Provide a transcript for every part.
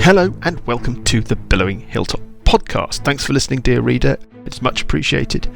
Hello and welcome to the Billowing Hilltop podcast. Thanks for listening, dear reader. It's much appreciated.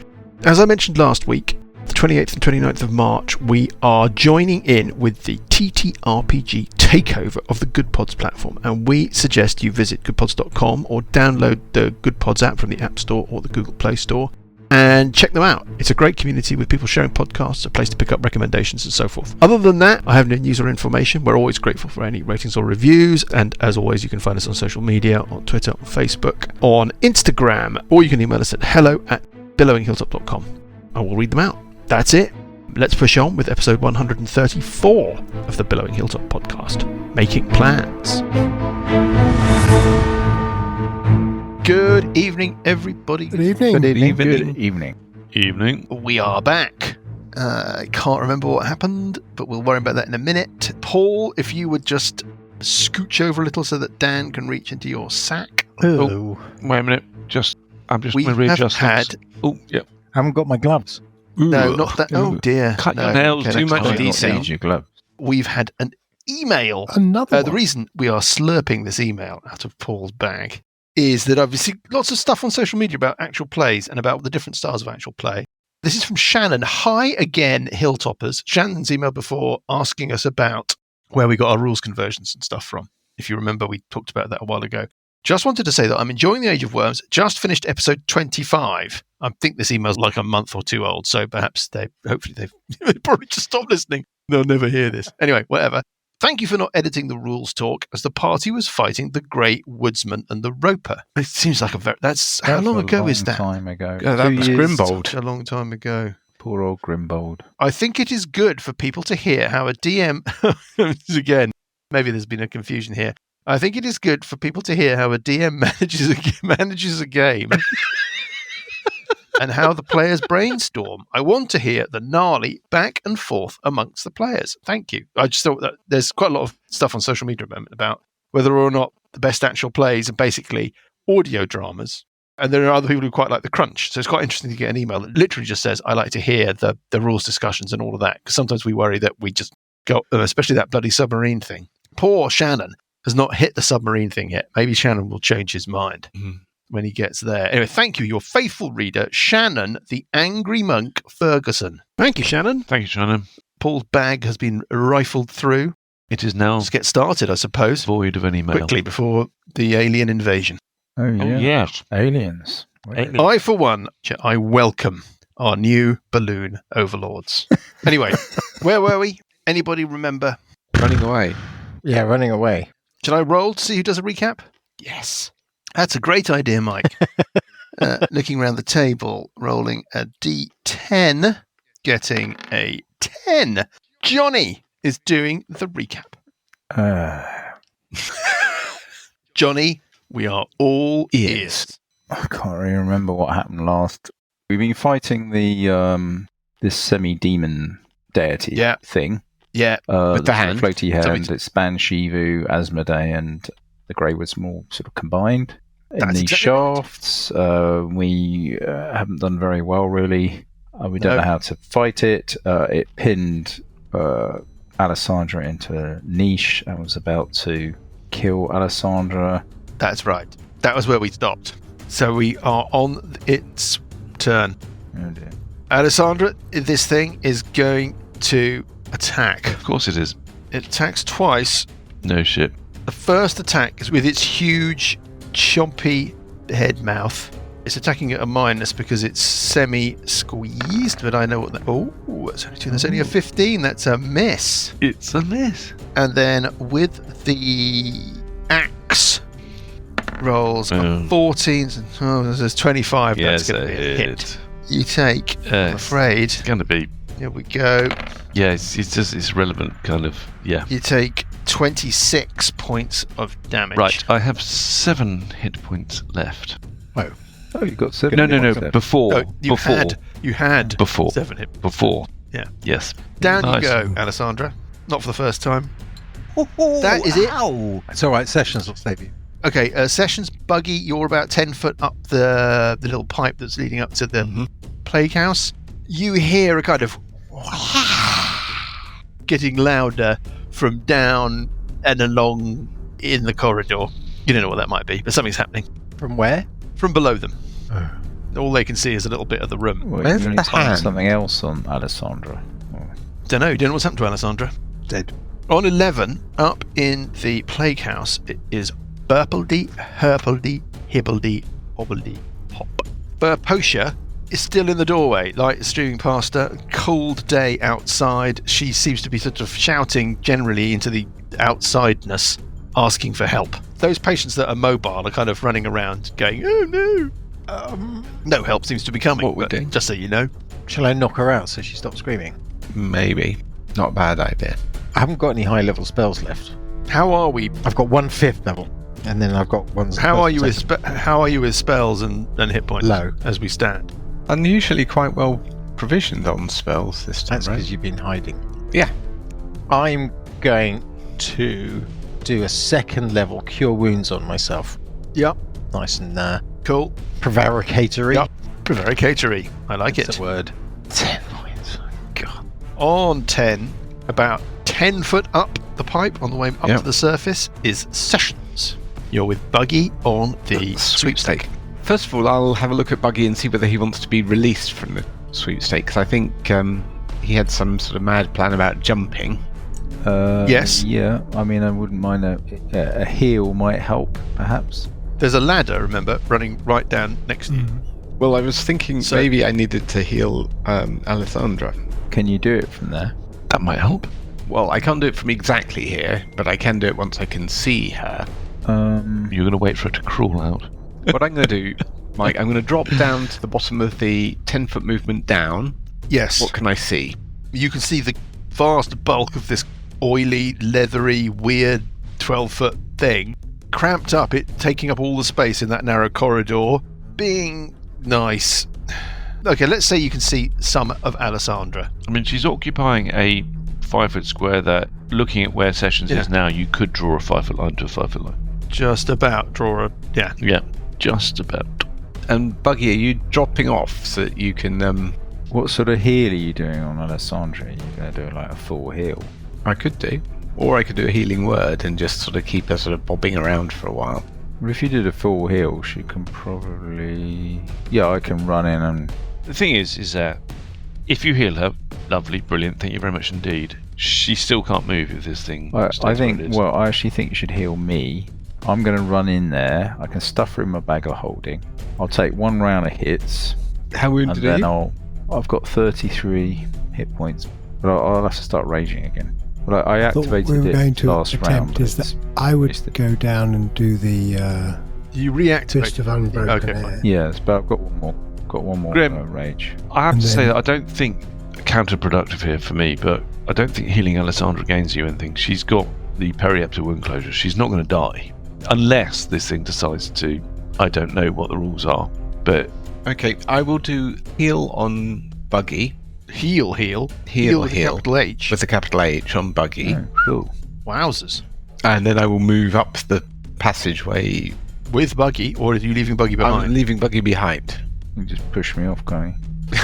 As I mentioned last week, the 28th and 29th of March, we are joining in with the TTRPG takeover of the Good Pods platform, and we suggest you visit goodpods.com or download the Good Pods app from the App Store or the Google Play Store and check them out. It's a great community with people sharing podcasts, a place to pick up recommendations and so forth. Other than that, I have no news or information. We're always grateful for any ratings or reviews, and as always, you can find us on social media, on Twitter, on Facebook, on Instagram, or you can email us at hello@billowinghilltop.com and we'll read them out. That's it. Let's push on with episode 134 of the Billowing Hilltop podcast, Making Plans. Good evening, everybody. Good evening. Good evening. Good evening. Evening. We are back. I can't remember what happened, but we'll worry about that in a minute. Paul, if you would just scooch over a little so that Dan can reach into your sack. Hello. Wait a minute. I'm just We going to readjust. have had... Oh, yeah. Haven't got my gloves. No, not that. Oh, dear. Cut No. your nails. Okay, Too next much time. detail. Your glove. We've had an email. Another The one. reason we are slurping this email out of Paul's bag is that I've seen lots of stuff on social media about actual plays and about the different styles of actual play. This is from Shannon. Hi again, Hilltoppers. Shannon's emailed before asking us about where we got our rules conversions and stuff from. If you remember, we talked about that a while ago. Just wanted to say that I'm enjoying the Age of Worms. Just finished episode 25. I think this email's like a month or two old, so perhaps they've probably just stopped listening. They'll never hear this. Anyway, whatever. Thank you for not editing the rules talk as the party was fighting the Grey Woodsman and the Roper. It seems like that's how long ago is that? Time ago. Yeah, that 2 was years. Grimbold. Such a long time ago. Poor old Grimbold. I think it is good for people to hear how a DM... Again, maybe there's been a confusion here. I think it is good for people to hear how a DM manages a game and how the players brainstorm. I want to hear the gnarly back and forth amongst the players. Thank you. I just thought that there's quite a lot of stuff on social media at the moment about whether or not the best actual plays are basically audio dramas. And there are other people who quite like the crunch. So it's quite interesting to get an email that literally just says, I like to hear the rules discussions and all of that. Because sometimes we worry that we just go, especially that bloody submarine thing. Poor Shannon has not hit the submarine thing yet. Maybe Shannon will change his mind when he gets there. Anyway, thank you, your faithful reader, Shannon, the Angry Monk Ferguson. Thank you, Shannon. Thank you, Shannon. Paul's bag has been rifled through. It is now Let's get started, I suppose, void of any mail. quickly before the alien invasion. Oh, yeah. Oh, yes. Aliens. Aliens. I, for one, I welcome our new balloon overlords. Anyway, where were we? Anybody remember? Running away. Yeah, running away. Should I roll to see who does a recap? Yes. That's a great idea, Mike. Looking around the table, rolling a D10, getting a 10. Johnny is doing the recap. Johnny, we are all ears. I can't really remember what happened last. We've been fighting the this semi-demon deity thing. Yeah, with the hand. Floaty hand. Sorry. It's Ban Shivu, Asmodee, and the Grey Woodsman all sort of combined. In That's these exactly right. shafts, we haven't done very well, really. We don't No. know how to fight it. It pinned Alessandra into a niche and was about to kill Alessandra. That's right. That was where we stopped. So we are on its turn. Oh dear. Alessandra, this thing is going to attack. Of course it is. It attacks twice. No shit. The first attack is with its huge, chompy head mouth. It's attacking at a minus because it's semi-squeezed, but I know what that... Oh, that's only two. That's only a 15. That's a miss. It's a miss. And then with the axe, rolls a 14. Oh, there's 25. Yes, That's going to be a hit. it. You take, I'm afraid... It's going to be... Here we go. Yeah, it's relevant, kind of. Yeah. You take 26 points of damage. Right, I have 7 hit points left. Oh. Oh, you got 7 No, points left. before. No, you had Before. 7 hit. Before. Yeah. Yes. Down Nice. you go, Alessandra. Not for the first time. That is it. It's all right. Sessions will save you. Okay, Sessions, Buggy, you're about 10 foot up the little pipe that's leading up to the plague house. You hear a kind of getting louder from down and along in the corridor. You don't know what that might be, but something's happening. From where? From below them. Oh. All they can see is a little bit of the room. Well, Where's you the need to find hand? something else on Alessandra. Don't know what's happened to Alessandra. Dead. On 11, up in the plague house, it is Burpledy, Herpledy, Hibbledy, Hobbledy, Hop. Burpotia is still in the doorway, light streaming past her. Cold day outside. She seems to be sort of shouting generally into the outsideness, asking for help. Those patients that are mobile are kind of running around going, oh no. No help seems to be coming. What we but do? just so you know. Shall I knock her out so she stops screaming? Maybe. Not a bad idea. I haven't got any high level spells left. How are we? I've got 1 5th level, and then I've got one. How are you with spells and hit points? Low. As we stand. Unusually quite well provisioned on spells this time, That's right? because you've been hiding. Yeah. I'm going to do a 2nd level cure wounds on myself. Yep. Nice and Cool. prevaricatory. Yep. Prevaricatory. I like That's it. the word. 10 points. God. On 10, about 10 foot up the pipe on the way up Yep. to the surface is Sessions. You're with Buggy on the sweepstake. First of all, I'll have a look at Buggy and see whether he wants to be released from the sweepstake, because I think he had some sort of mad plan about jumping. Yes. Yeah, I mean, I wouldn't mind a heal might help, perhaps. There's a ladder, remember, running right down next to you. Well, I was thinking So- maybe I needed to heal Alessandra. Can you do it from there? That might help. Well, I can't do it from exactly here, but I can do it once I can see her. You're going to wait for it to crawl out. What I'm going to do, Mike, I'm going to drop down to the bottom of the 10-foot movement down. Yes. What can I see? You can see the vast bulk of this oily, leathery, weird 12-foot thing cramped up, it taking up all the space in that narrow corridor, being nice. Okay, let's say you can see some of Alessandra. I mean, she's occupying a 5-foot square that, looking at where Sessions is now, you could draw a 5-foot line to a 5-foot line. Just about draw a... Yeah. Yeah, just about. And Buggy, are you dropping off so that you can... What sort of heal are you doing on Alessandra? Are you going to do like a full heal? I could do. Or I could do a healing word and just sort of keep her sort of bobbing around for a while. Well, if you did a full heal, she can probably... Yeah, I can run in and... The thing is that if you heal her, lovely, brilliant, thank you very much indeed. She still can't move if this thing I stays where think, it is. well, I actually think you should heal me. I'm going to run in there. I can stuff her in my bag of holding. I'll take 1 round of hits, How and wounded are then you? I've got 33 hit points, but I'll have to start raging again. But I I thought activated we were it going to last round. attempt but is that it's- I would it's the- go down and do the You reactivate. Fist of Unbroken Okay, Air. fine. Yes, but I've got one more. Got one more Grim. rage. I have And to say then- that I don't think counterproductive here for me, but I don't think healing Alessandra gains you anything. She's got the periapter wound closure. She's not going to die. Unless this thing decides to. I don't know what the rules are. But Okay, I will do heal on Buggy Heal. Heal, with a heal. capital H. with a capital H on Buggy. Oh, cool. Wowzers. And then I will move up the passageway. With Buggy, or are you leaving Buggy I'm behind? leaving Buggy behind. You just push me off, can't you?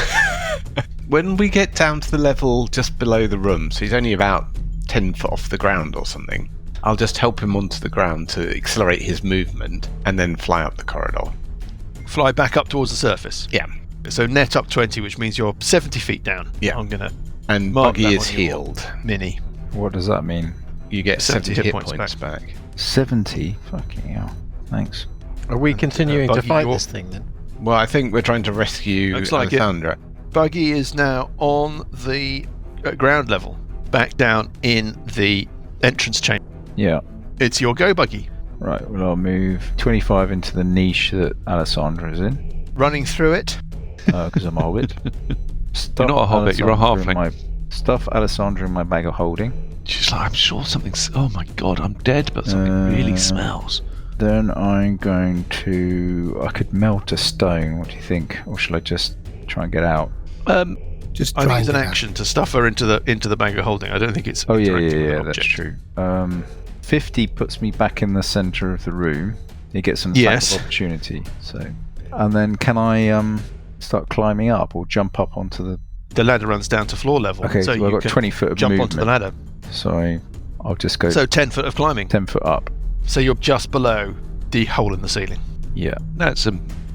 When we get down to the level just below the room, so he's only about 10 foot off the ground or something, I'll just help him onto the ground to accelerate his movement and then fly up the corridor. Fly back up towards the surface. Yeah. So net up 20, which means you're 70 feet down. Yeah. I'm going to And Mark Buggy that is on your healed. mini. What does that mean? You get 70 70 hit hit points points back. 70? Fucking hell. Thanks. Are we continuing to Buggy, fight you're- this thing then? Well, I think we're trying to rescue Looks like it. Alessandra. Buggy is now on the ground level, back down in the entrance chamber. Yeah. It's your go, Buggy. Right, well, I'll move 25 into the niche that Alessandra is in, Running through it. because I'm a hobbit. You're not a hobbit, you're a Alessandra in halfling. Stuff Alessandra in my bag of holding. she's like, I'm sure something's. Oh my god, I'm dead, but something really smells. Then I'm going to... I could melt a stone, what do you think? Or should I just try and get out? Just I try think it's and an get out. action to stuff her into the bag of holding. I don't think it's Oh, yeah, interacting with an that's object. true. 50 puts me back in the centre of the room. You get some Yes. attack of opportunity. So, and then can I start climbing up or jump up onto the... The ladder runs down to floor level. Okay, so you I've got can 20 foot of jump movement. onto the ladder. So I'll just go So 10 foot of climbing. 10 foot up. So you're just below the hole in the ceiling. Yeah. That's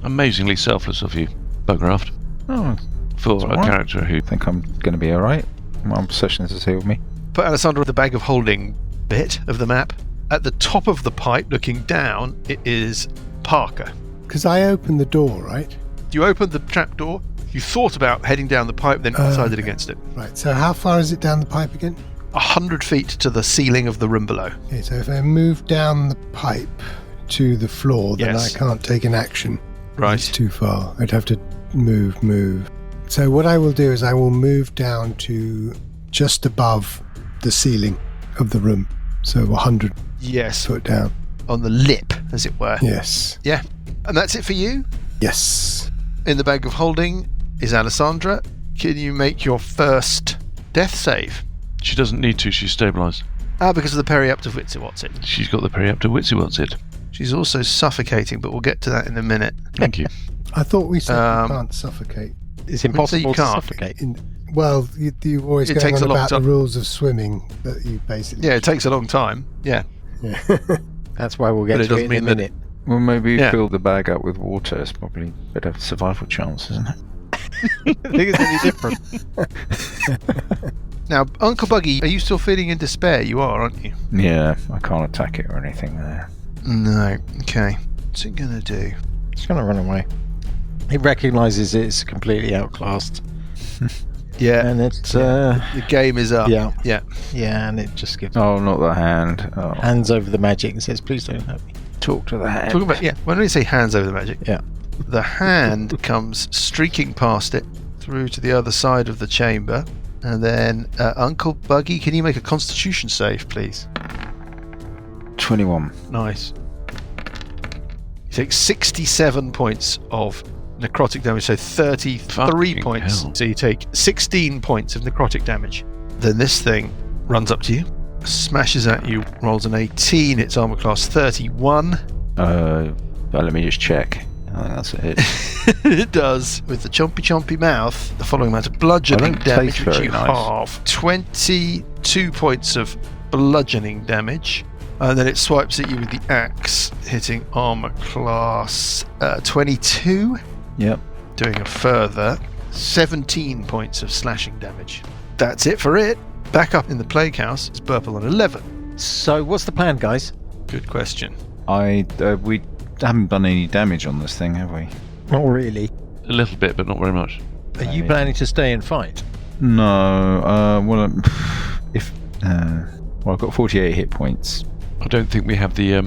amazingly selfless of you, Bugraft, Oh, for It's a alright. character who... I think I'm going to be alright. My obsessions has healed me. Put Alessandra in the bag of holding bit of the map. At the top of the pipe, looking down, it is Parker. Because I opened the door, right? You opened the trap door. You thought about heading down the pipe, then decided okay. against it. Right, so how far is it down the pipe again? 100 feet to the ceiling of the room below. Okay, so if I move down the pipe to the floor, then Yes. I can't take an action. Right. It's too far. I'd have to move. So what I will do is I will move down to just above the ceiling of the room. So 100 Yes, foot down. on the lip, as it were. Yes. Yeah. And that's it for you. Yes. In the bag of holding is Alessandra. Can you make your first death save? She doesn't need to, she's stabilised. Because of the periaptive Witsy-Whatsit. She's got the periapter Witsy-Whatsit. She's also suffocating, but we'll get to that in a minute. Thank you. I thought we said Um, you can't suffocate. It's you impossible to can't. suffocate. Well, you're always It going takes on a long about the time. rules of swimming that you basically... Yeah, it takes a long time. Yeah. Yeah. That's why we'll But get it to doesn't it in a mean that- minute. Well, maybe Yeah. fill the bag up with water. It's probably better survival chance, isn't it? I think it's any different. Now, Uncle Buggy, are you still feeling in despair? You are, aren't you? Yeah, I can't attack it or anything there. No. Okay. What's it going to do? It's going to run away. He recognises it's completely outclassed. Yeah. And it's, The game is up. yeah. Yeah. Yeah, and it just gives Oh, not the hand. Oh, hands over the magic and says, please don't hurt me. talk to the hand. Talking about, yeah, when we say hands over the magic, Yeah. the hand comes streaking past it through to the other side of the chamber. And then, Uncle Buggy, can you make a constitution save, please? 21. Nice. You take 67 points of necrotic damage, so 33 Fucking points. hell. So you take 16 points of necrotic damage. Then this thing runs up to you, smashes at you, rolls an 18, its armor class 31. Well, let me just check. I think that's a hit. It does. With the chompy mouth, the following amount of bludgeoning I don't damage, taste which very you nice. halve. 22 points of bludgeoning damage. And then it swipes at you with the axe, hitting armor class 22, Yep. doing a further 17 points of slashing damage. That's it for it. Back up in the plague house, it's Burple on 11. So, what's the plan, guys? Good question. We haven't done any damage on this thing, have we? Not really. A little bit, but not very much. Are you planning to stay and fight? No. Well, I've got 48 hit points. I don't think we have the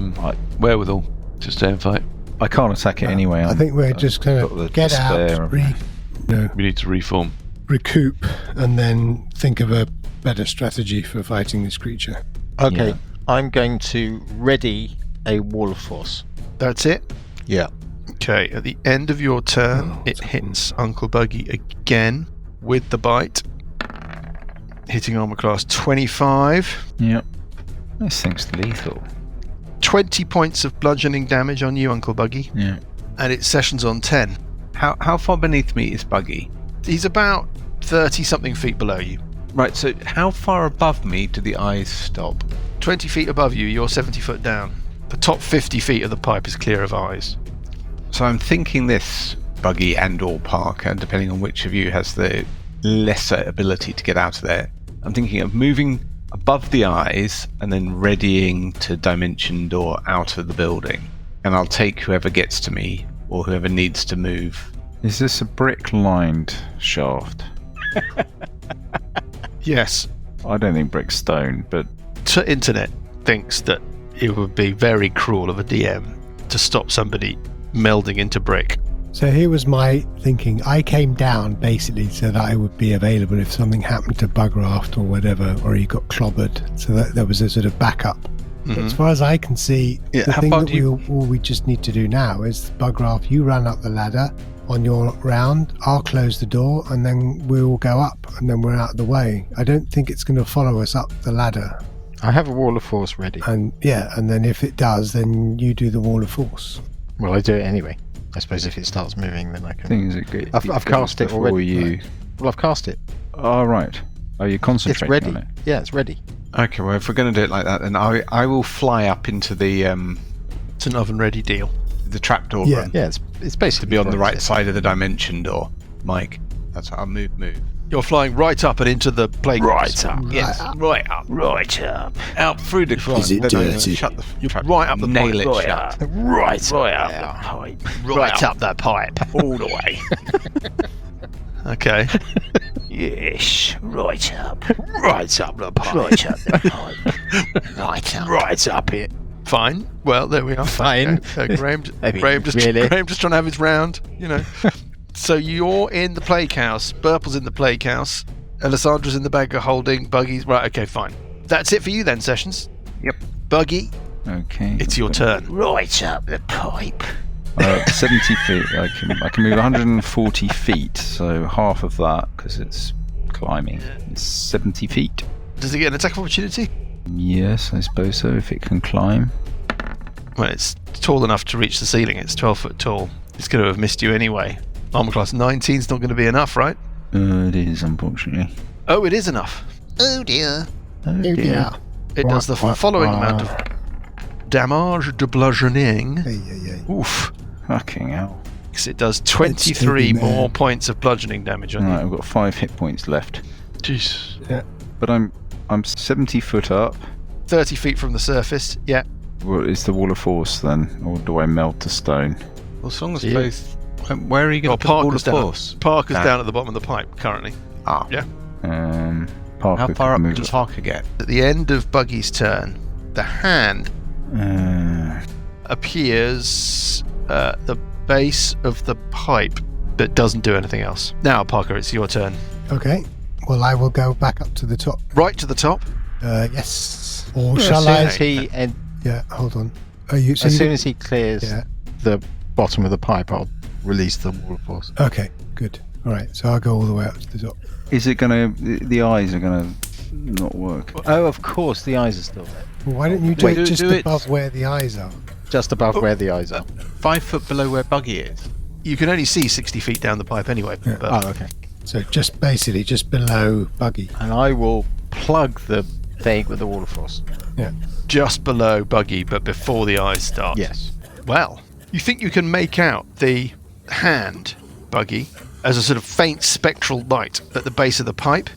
wherewithal to stay and fight. I can't attack it anyway. I think we're just going got the to get despair out, of- We need to reform. recoup, and then think of a better strategy for fighting this creature. Okay, Yeah. I'm going to ready a wall of force. That's it. Yeah. Okay, at the end of your turn, Oh, it hits Uncle Buggy again with the bite. Hitting armor class 25. Yep. This thing's lethal. 20 points of bludgeoning damage on you, Uncle Buggy. Yeah. And its sessions on 10. How far beneath me is Buggy? He's about 30-something feet below you. Right, so how far above me do the eyes stop? 20 feet above you, you're 70 foot down. The top 50 feet of the pipe is clear of eyes. So I'm thinking this, Buggy and or Parker, depending on which of you has the lesser ability to get out of there. I'm thinking of moving above the eyes and then readying to dimension door out of the building. And I'll take whoever gets to me or whoever needs to move. Is this a brick-lined shaft? Yes. I don't think brick stone, but Internet thinks that it would be very cruel of a DM to stop somebody melding into brick. So here was my thinking. I came down basically so that I would be available if something happened to Bugraft or whatever, or he got clobbered, so that there was a sort of backup. But as far as I can see, Yeah, the how thing far that do you- all we just need to do now is, Bugraft, you run up the ladder on your round, I'll close the door, and then we'll go up, and then we're out of the way. I don't think it's going to follow us up the ladder. I have a wall of force ready. And yeah, and then if it does, then you do the wall of force. Well, I do it anyway. I suppose if it starts moving, then I can... thing is, it I've cast it before already. you. Well, I've cast it. Oh, right. Are you It's concentrating ready. on it? Yeah, it's ready. Okay, well, if we're going to do it like that, then I will fly up into the It's an oven-ready deal. The trapdoor Yeah. room. Yeah, it's basically To be on the front, right yeah. side of the dimension door. Mike, that's how I'll move. You're flying right up and into the plague. Right up. Yes, right up. Right up. Out through the front. Is it then I'm gonna dirty? Shut the You're trap. right up the Nail pipe. it Right shut. up. Right up Yeah. the pipe. Right up that pipe. All the way. Okay. Yes. Right up. Right up the pipe. Right up the pipe. Right up it. Fine. Well, there we are. Fine. Okay. Graham, I mean, Graham just really? Graham just trying to have his round, you know. So you're in the plague house. Burple's in the plague house. Alessandra's in the bag of holding. Buggy's right. Okay, fine. That's it for you then, Sessions. Yep. Buggy, Okay. it's your turn. Right up the pipe. 70 feet. I can move 140 feet, so half of that, because it's climbing, is 70 feet. Does it get an attack of opportunity? Yes, I suppose so, if it can climb. Well, it's tall enough to reach the ceiling. It's 12 foot tall. It's going to have missed you anyway. Armor class 19 is not going to be enough, right? It is, unfortunately. Oh, it is enough. Oh dear. Yeah. It does the following amount of damage de bludgeoning. Hey. Oof. Fucking hell. Because it does 23 It's more heavy, man. points of bludgeoning damage on Right, you. I've got 5 hit points left. Jeez. But I'm 70 foot up. 30 feet from the surface. Yeah. What is the wall of force then? Or do I melt to stone? Well, as long as Yeah. both. Where are you Well, going to put all the Parker's down. force? Parker's Down. down at the bottom of the pipe currently. Ah. Yeah. Parker How far could up move does it. Parker get? At the end of Buggy's turn, the hand appears at the base of the pipe but doesn't do anything else. Now, Parker, it's your turn. Okay. Well, I will go back up to the top. Right to the top. Yes. Or As shall soon I? as he and Yeah. Hold on. Are you? So as you soon don't- as he clears Yeah. the bottom of the pipe, I'll release the wall of force. Okay. Good. All right. So I'll go all the way up to the top. Is it gonna... The eyes are gonna not work? Oh, of course, the eyes are still there. Well, why don't you do Wait, it just do it- above where the eyes are? Just above where the eyes are. 5 foot below where Buggy is. You can only see 60 feet down the pipe anyway. Yeah. But Oh, okay. So just basically just below Buggy. And I will plug the thing with the wall of force. just below Buggy, but before the eyes start. Yes. Well, you think you can make out the hand, Buggy, as a sort of faint spectral light at the base of the pipe.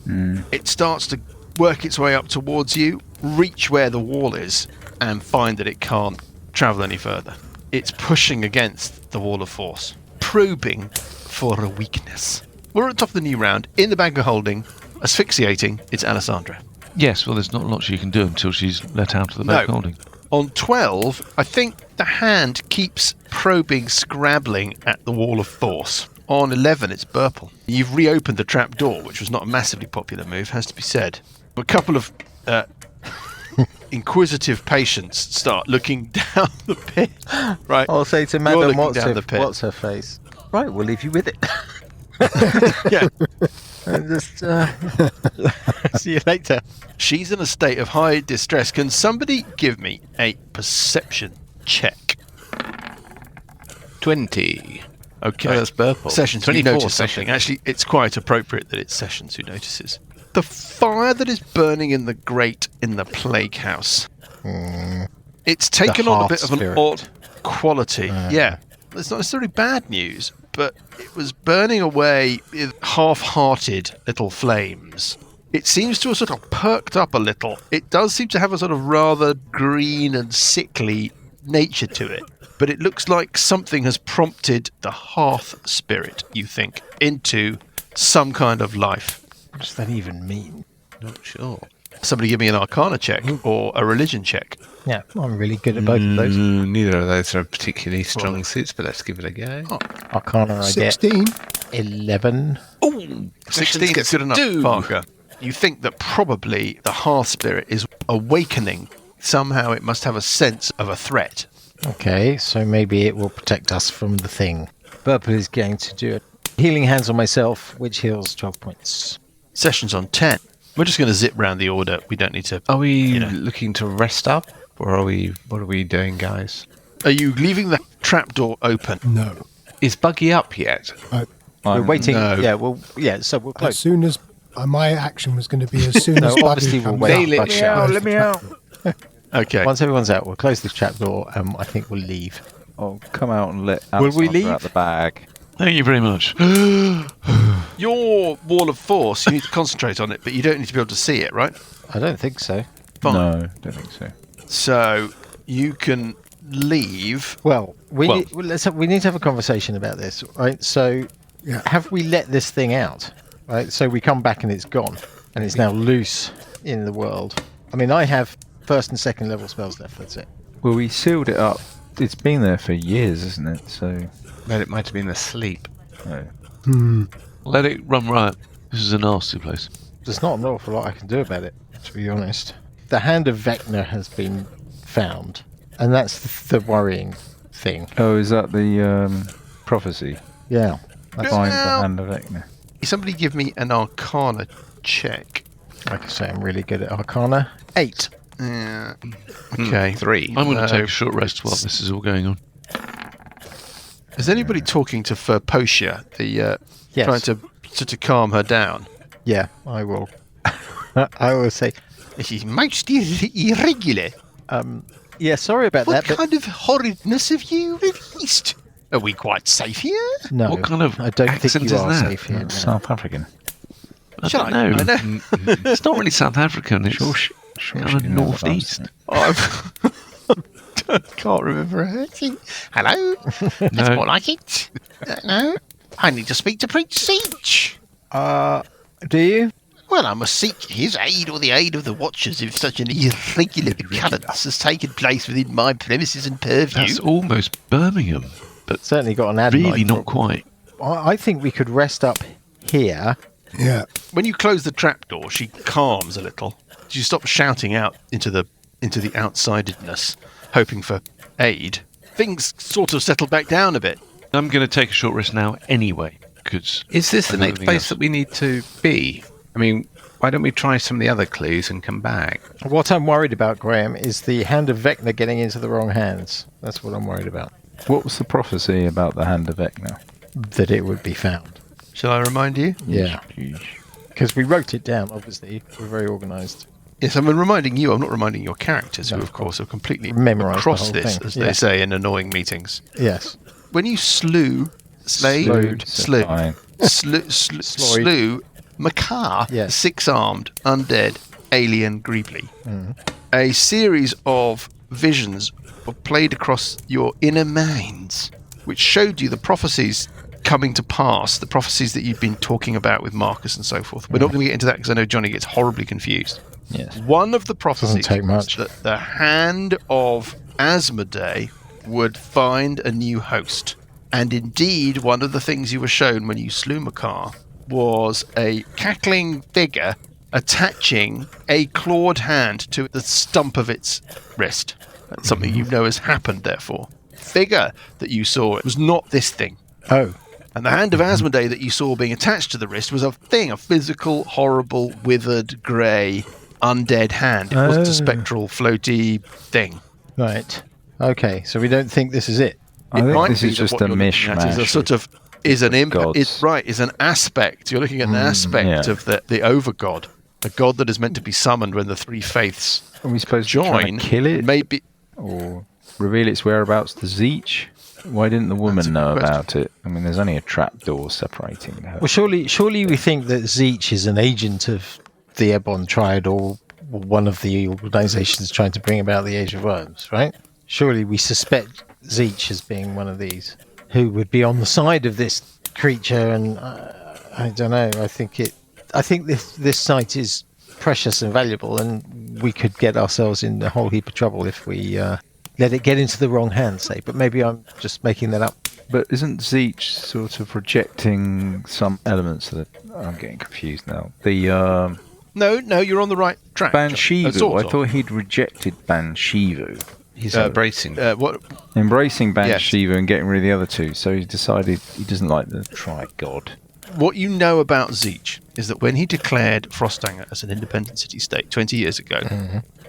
It starts to work its way up towards you, reach where the wall is, and find that it can't travel any further. It's pushing against the wall of force, probing for a weakness. We're at the top of the new round. In the bag of holding, asphyxiating, it's Alessandra. Yes, well, there's not much you can do until she's let out of the back No. holding. On 12, I think the hand keeps probing, scrabbling at the wall of force. On 11, it's Burple. You've reopened the trap door, which was not a massively popular move, has to be said. A couple of inquisitive patients start looking down the pit. Right. I'll say to You're Madam, looking down the pit. what's her face? Right, we'll leave you with it. Yeah. And just see you later. She's in a state of high distress. Can somebody give me a perception check? 20. Okay. Oh, that's Burple. Sessions, you 24 notice Sessions. something. Actually, it's quite appropriate that it's Sessions who notices. The fire that is burning in the grate in the plague house. It's taken on a bit of an hearth odd quality. Yeah. It's not necessarily bad news, but it was burning away with half-hearted little flames. It seems to have sort of perked up a little. It does seem to have a sort of rather green and sickly nature to it. But it looks like something has prompted the hearth spirit, you think, into some kind of life. What does that even mean? Not sure. Somebody give me an arcana check or a religion check. Yeah, I'm really good at both of those. Neither of those are particularly strong suits, but let's give it a go. Arcana, I get 16. 11. Ooh, 16 is gets good enough, 2. Parker. You think that probably the hearth spirit is awakening. Somehow it must have a sense of a threat. Okay, so maybe it will protect us from the thing. Burple is going to do a healing hands on myself, which heals 12 points. Sessions on 10. We're just going to zip round the order. We don't need to... Are we You know. looking to rest up, or are we? What are we doing, guys? Are you leaving the trapdoor open? No. Is Buggy up yet? We're waiting. no. So we'll As close. soon as my action was going to be as soon No, as Buggy obviously we'll comes wait. up, Nail it I'll shut. close Let the me trap door. Okay. Once everyone's out, we'll close this trapdoor and I think we'll leave. I'll come out and let Will we Alexandra leave? out the bag. Thank you very much. Your wall of force, you need to concentrate on it, but you don't need to be able to see it, right? I don't think so. Fine. No, don't think so. So you can leave. Well, we Well- need to have a conversation about this, right? So, have we let this thing out? Right. So we come back and it's gone, and it's now loose in the world. I mean, I have first and second level spells left. That's it. Well, we sealed it up. It's been there for years, isn't it? So, But it might have been asleep. no. Let it run riot. This is a nasty place. There's not an awful lot I can do about it, to be honest. The hand of Vecna has been found, and that's the worrying thing. Oh, is that the prophecy? Yeah. Find the hand of Vecna. Somebody give me an Arcana check. Like I say, I'm really good at Arcana. 8. Yeah. Okay. 3. I'm going to take a short rest while this is all going on. Is anybody talking to Furpotia, the Yes. trying to calm her down? Yeah, I will. I will say, She's most irregular. yeah, sorry about What that, but kind of horridness have you released? Are we quite safe here? no, What kind of I don't think accent you is are that? safe here. No. South African. I don't know. I know. It's not really South African. It's Sure, kind of she knows northeast. I can't remember her. Hello? That's more like it. No? I need to speak to Prince Siege. Do you? Well, I must seek his aid or the aid of the Watchers if such an irregular occurrence has taken place within my premises and purview. That's almost Birmingham, but Certainly got an ad. really not quite. I think we could rest up here. Yeah. When you close the trapdoor, she calms a little. She stops shouting out into the outsidedness, hoping for aid. Things sort of settle back down a bit. I'm going to take a short rest now anyway, because Is this the I've got next everything place else. that we need to be? I mean, why don't we try some of the other clues and come back? What I'm worried about, Graham, is the hand of Vecna getting into the wrong hands. That's what I'm worried about. What was the prophecy about the hand of Vecna? That it would be found. Shall I remind you? Yeah. Because we wrote it down, obviously. We're very organised. Yes, I'm reminding you. I'm not reminding your characters, who, of course, have completely Memorised the across whole this, thing. as Yeah. they say in annoying meetings. Yes. When you slew Sloyd. Makar, Yes. six-armed, undead, alien Greebly. A series of visions were played across your inner minds, which showed you the prophecies coming to pass, the prophecies that you've been talking about with Marcus and so forth. We're not going to get into that because I know Johnny gets horribly confused. Yes. One of the prophecies take was much. that the hand of Asmodee would find a new host. And indeed, one of the things you were shown when you slew Makar was a cackling figure attaching a clawed hand to the stump of its wrist. That's something you know has happened, therefore. The figure that you saw was not this thing. Oh. And the hand of Asmodee that you saw being attached to the wrist was a thing, a physical, horrible, withered, grey, undead hand. It wasn't a spectral, floaty thing. Right. Okay, so we don't think this is it. I think might this be is that just what a you're looking at is a mishmash. sort of is an gods. is an aspect. You're looking at an aspect yeah. of the overgod, a god that is meant to be summoned when the three faiths Are we supposed to try join. to kill it? Maybe Or reveal its whereabouts to Zeech? Why didn't the woman know question. about it? I mean, there's only a trapdoor separating her. Well, surely we think that Zeech is an agent of the Ebon Triad or one of the organisations trying to bring about the Age of Worms, right? Surely we suspect Zeech as being one of these who would be on the side of this creature, and I don't know. I think this site is precious and valuable, and we could get ourselves in a whole heap of trouble if we let it get into the wrong hands, say. But maybe I'm just making that up. But isn't Zeech sort of rejecting some elements of the... I'm getting confused now. The no, you're on the right track. Banshivu. Sort I of. thought he'd rejected Banshivu. He's embracing. What? Embracing Banshivu and getting rid of the other two, so he decided he doesn't like the tri-god. What you know about Zeech is that when he declared Frostanger as an independent city-state 20 years ago,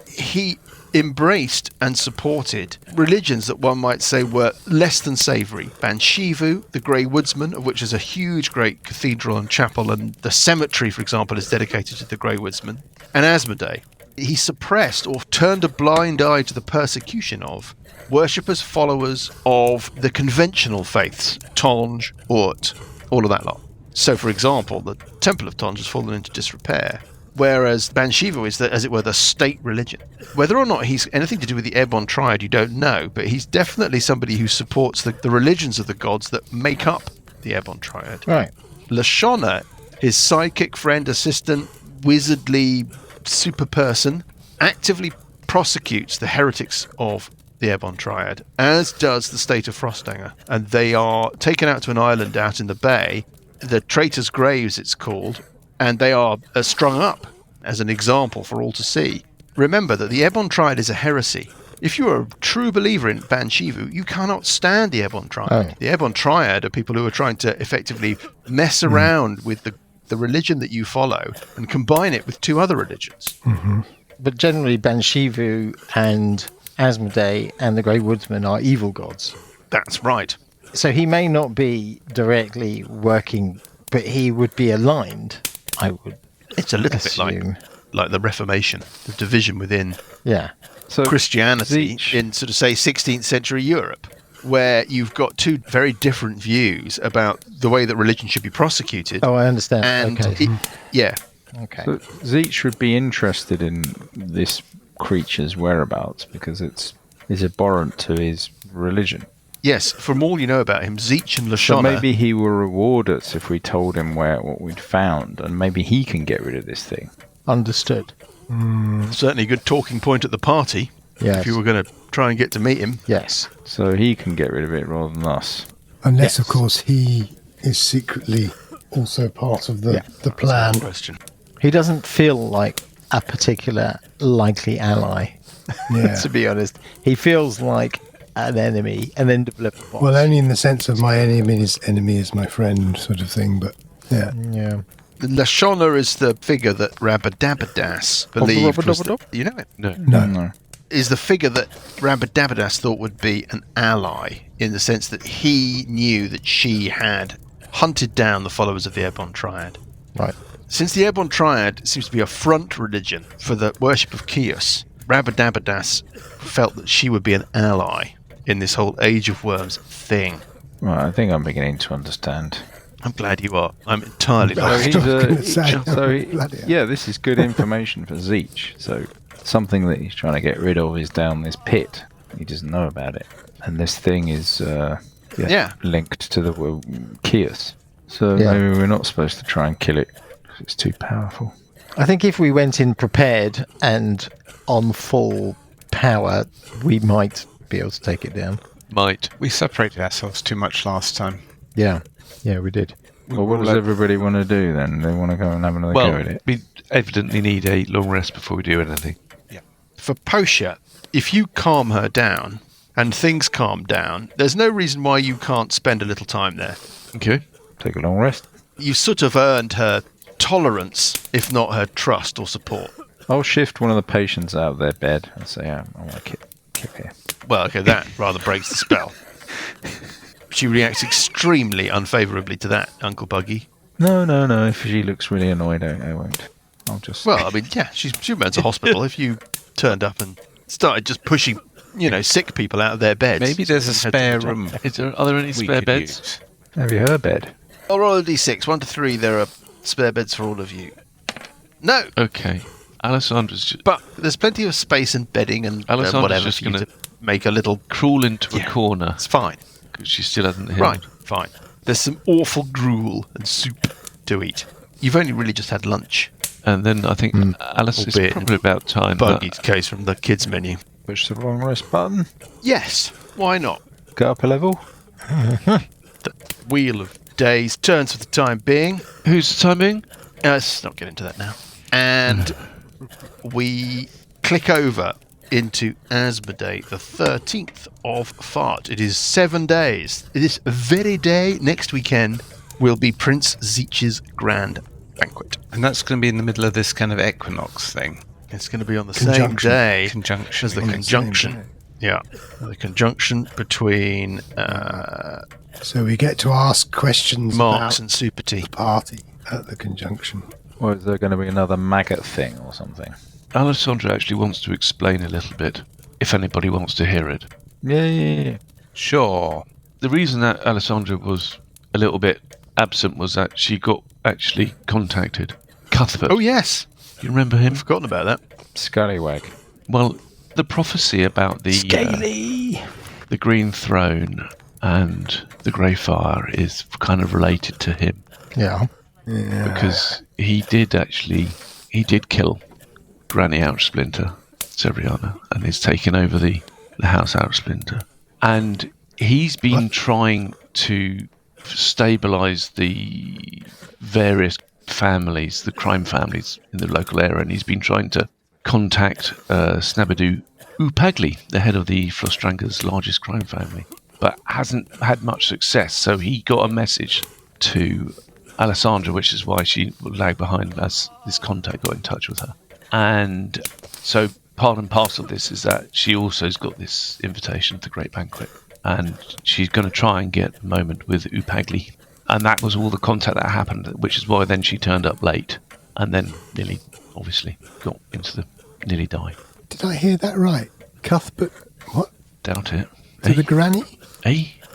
he embraced and supported religions that one might say were less than savoury. Banshivu, the Grey Woodsman, of which is a huge great cathedral and chapel, and the cemetery, for example, is dedicated to the Grey Woodsman, and Asmodee. he suppressed or turned a blind eye to the persecution of worshippers, followers of the conventional faiths, Tonge, Ut, all of that lot. So, for example, the Temple of Tonge has fallen into disrepair, whereas Banshivu is, as it were, the state religion. Whether or not he's anything to do with the Ebon Triad, you don't know, but he's definitely somebody who supports the religions of the gods that make up the Ebon Triad. Right. Lashonna, his sidekick, friend, assistant, wizardly super person, actively prosecutes the heretics of the Ebon Triad, as does the state of Frostanger. And they are taken out to an island out in the bay, the Traitor's Graves it's called, and they are strung up as an example for all to see. Remember that the Ebon Triad is a heresy. If you are a true believer in Banshivu, you cannot stand the Ebon Triad. Oh. The Ebon Triad are people who are trying to effectively mess around with the religion that you follow and combine it with two other religions. Mm-hmm. But generally, Banshivu and Asmodee and the Grey Woodsman are evil gods. That's right. So he may not be directly working, but he would be aligned, I would It's a little assume. bit like the Reformation, the division within Yeah. So Christianity Zeech- in sort of, say, 16th century Europe, where you've got two very different views about the way that religion should be prosecuted. Oh, I understand. And okay. yeah, Okay. So Zeech would be interested in this creature's whereabouts because it's abhorrent to his religion. yes, from all you know about him, Zeech and So Lashonna. maybe he will reward us if we told him what we'd found, and maybe he can get rid of this thing. Understood. Certainly a good talking point at the party. Yes. If you were going to try and get to meet him. Yes. So he can get rid of it rather than us. Unless, of Yes. course, he is secretly also part of the plan. Question. He doesn't feel like a particular likely ally, Yeah. to be honest. He feels like an enemy and then develop a bond. Well, only in the sense of my enemy is my friend sort of thing, but yeah. Yeah. Lashonna is the figure that Rabadabadas believed was the, you know it? No. No. Is the figure that Rabadabadas thought would be an ally, in the sense that he knew that she had hunted down the followers of the Ebon Triad. Right. Since the Ebon Triad seems to be a front religion for the worship of Kios, Rabadabadas felt that she would be an ally in this whole Age of Worms thing. Right, I think I'm beginning to understand. I'm glad you are. I'm entirely No. lost. I was gonna say, bloody hell. yeah, this is good information for Zeech. So something that he's trying to get rid of is down this pit. He doesn't know about it, and this thing is Yeah. linked to the Kios. So Yeah. maybe we're not supposed to try and kill it because it's too powerful. I think if we went in prepared and on full power, we might be able to take it down. Might. We separated ourselves too much last time. Yeah. Yeah, we did. Well, what does everybody want to do then? They want to go and have another go Well, at it. we evidently need a long rest before we do anything. For Posha, if you calm her down and things calm down, there's no reason why you can't spend a little time there. Okay. Take a long rest. You sort of earned her tolerance, if not her trust or support. I'll shift one of the patients out of their bed and say, I want to keep here. Well, okay, that rather breaks the spell. She reacts extremely unfavourably to that, Uncle Buggy. No. If she looks really annoyed, I won't. I'll just... Well, I mean, yeah, she went to hospital. If you turned up and started just pushing, sick people out of their beds. Maybe there's a and head to spare the job. room. Are there any we spare could beds? use. Have you her bed? I'll roll a d6. 1 to 3, there are spare beds for all of you. No, Okay. Alessandra's just but there's plenty of space and bedding and Alessandra's whatever just for you gonna to make a little... crawl into Yeah. a corner It's fine. because she still hasn't healed. Right, fine. There's some awful gruel and soup to eat. You've only really just had lunch. And then I think Alice is Albeit probably about time. Buggy's case from the kids menu. Push the long rest button. Yes, why not? Go up a level. The wheel of days turns for the time being. Who's the timing? Let's not get into that now. And we click over into Asmodee, the 13th of Fart. It is 7 days. This very day, next weekend, will be Prince Zeech's grand banquet. And that's going to be in the middle of this kind of equinox thing. It's going to be on the same Conjunction. day Conjunction. as the On the same conjunction. day. Yeah, the conjunction between So we get to ask questions Marx about and Super T. the party at the conjunction. Or is there going to be another maggot thing or something? Alessandra actually wants to explain a little bit, if anybody wants to hear it. Yeah. Sure. The reason that Alessandra was a little bit absent was that she got actually contacted. Cuthbert. Oh, yes. You remember him? I've forgotten about that. Scallywag. Well, the prophecy about the the Green Throne and the Grey Fire is kind of related to him. Yeah. Because he did kill Granny Outsplinter, Severiana, and is taking over the House Outsplinter. And he's been trying to stabilise the various families, the crime families in the local area, and he's been trying to contact Snabadoo Upagli, the head of the Flostranga's largest crime family, but hasn't had much success. So he got a message to Alessandra, which is why she lagged behind as this contact got in touch with her. And so part and parcel of this is that she also has got this invitation to the Great Banquet, and she's going to try and get a moment with Upagli. And that was all the contact that happened, which is why then she turned up late and then nearly, obviously, nearly died. Did I hear that right? Cuthbert, what? Doubt it. To the granny?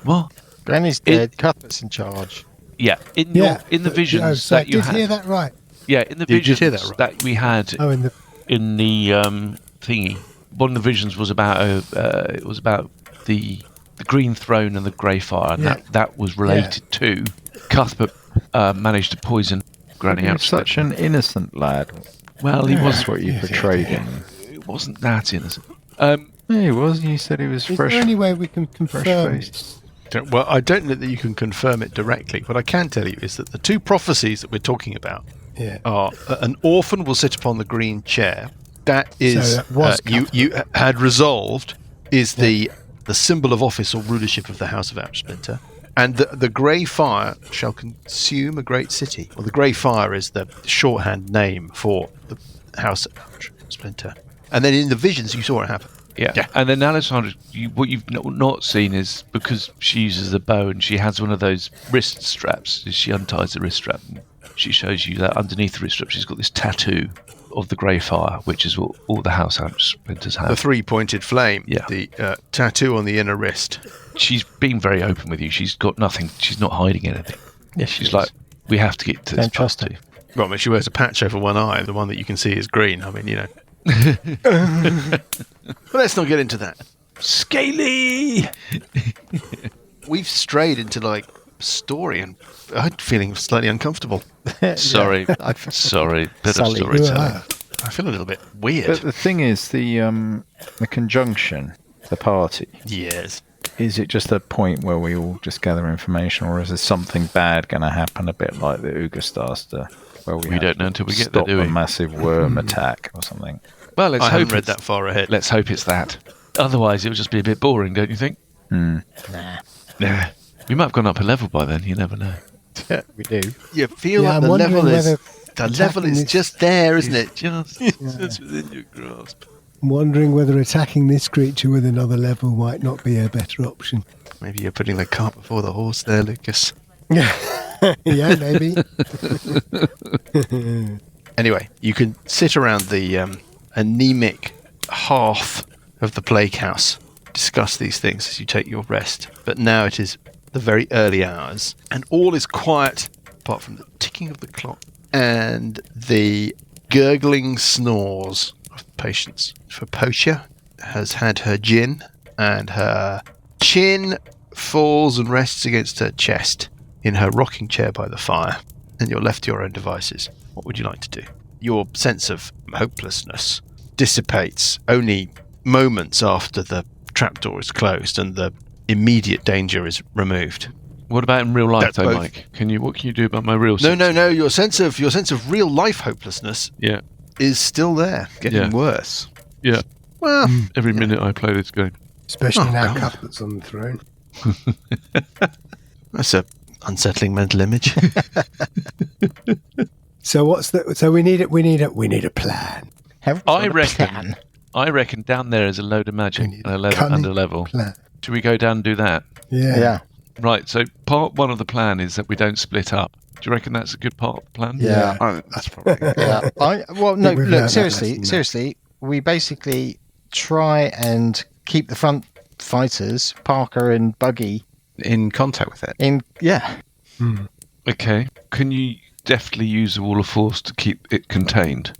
What? Granny's dead. Cuthbert's in charge. Yeah, in the visions so that you had. I did hear that right. Yeah, in the Did you visions hear that right? that we had In the thingy. One of the visions was about the Green Throne and the Grey Fire, and that was related to Cuthbert managed to poison Granny He was Outsplinter. such an innocent lad. Well, he That's was. what you portrayed him. It wasn't that innocent. Yeah, he was. You said he was is fresh. there any way we can confirm fresh-faced. this? Well, I don't know that you can confirm it directly. What I can tell you is that the two prophecies that we're talking about are an orphan will sit upon the green chair. That is, So that was you had resolved, is the symbol of office or rulership of the House of Outsplinter. And the Grey Fire shall consume a great city. Well, the Grey Fire is the shorthand name for the House of Outsplinter. And then in the visions, you saw it happen. Yeah. And then Alessandra, what you've not seen is, because she uses the bow and she has one of those wrist straps, she unties the wrist strap and she shows you that underneath the wrist strap she's got this tattoo of the Grey Fire, which is what all the House Outsplinters have. The three-pointed flame, Yeah. the tattoo on the inner wrist. She's being very open with you. She's got nothing. She's not hiding anything. Yeah, She's like, we have to get to this Don't trust her. party. Well, I mean, she wears a patch over one eye. The one that you can see is green. I mean, But let's not get into that. Scaly! We've strayed into story, and I'm feeling slightly uncomfortable. Sorry. Sorry. Bit of Sully. storytelling. I feel a little bit weird. But the thing is, the conjunction, the party, Yes. is it just a point where we all just gather information, or is there something bad going to happen, a bit like the Ugastaster, where we have don't to know until we get there, stop do we? a massive worm attack or something? Well, let's I hope haven't read it's- that far ahead. Let's hope it's that. Otherwise, it would just be a bit boring, don't you think? Hmm. Nah. We might have gone up a level by then. You never know. We do. You feel Yeah, like I'm the wondering level is whether the level is attacking just there, isn't it? Just it's within your grasp. I'm wondering whether attacking this creature with another level might not be a better option. Maybe you're putting the cart before the horse there, Lucas. Yeah, maybe. Anyway, you can sit around the anemic hearth of the plague house, discuss these things as you take your rest. But now it is the very early hours, and all is quiet apart from the ticking of the clock and the gurgling snores of patients. For Potia has had her gin, and her chin falls and rests against her chest in her rocking chair by the fire, and you're left to your own devices. What would you like to do? Your sense of hopelessness dissipates only moments after the trapdoor is closed and the immediate danger is removed. What about in real life, That's though, both. Mike? What can you do about my real? No. Your sense of real life hopelessness Yeah. is still there. Getting Yeah. worse. Yeah. Well, Every minute I play this game. Especially Oh, now God. Cuthbert's on the throne. that's a unsettling mental image. So so we need a plan. I reckon down there is a load of magic We need and a a load of cunning under level. Plan. Should we go down and do that? Yeah. Right, so part one of the plan is that we don't split up. Do you reckon that's a good part of the plan? Yeah. That's probably good. Yeah. No, we've learned look, that seriously, lesson now. we basically try and keep the front fighters, Parker and Buggy, In contact with it. Okay. Can you deftly use a wall of force to keep it contained?